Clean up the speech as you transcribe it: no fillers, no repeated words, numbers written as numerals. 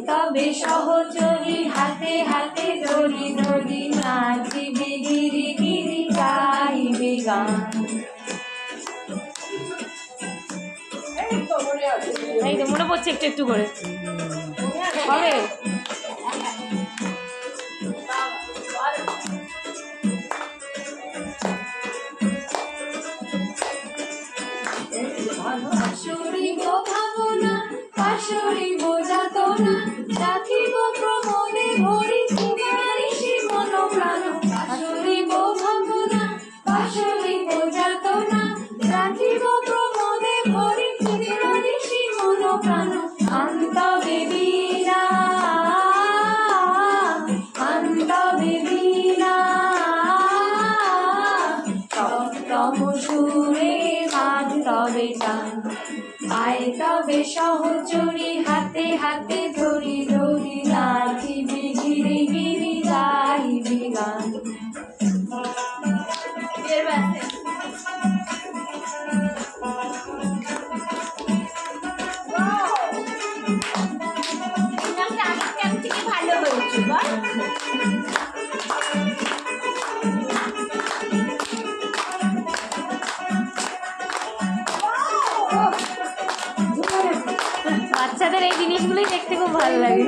তবে সহচরী হাতে হাতে ধরি ধরি নাচিবে গিরি গিরি গাইবে গান। এই তো মনে পড়ছে একটু একটু করে হবে। পাশরিব ভাবনা পাশরিব যাতনা রাখিব প্রমোদে ভরি ঋষি মন প্রাণ। পাশরিব ভাবনা পাশরিব যাতনা রাখিব প্রমোদে ভরি ঋষি মন প্রাণ। অন্তবে বীণা অন্তবে বীণা সপ্তম সুরে তবে টান। আয় তবে সহচরী হাতে হাতে ধরি ধরি নাচিবি গিরি গিরি গাইবি গান। ভালো হয়েছে বল। বাচ্চাদের এই জিনিসগুলোই দেখতে খুব ভালো লাগে।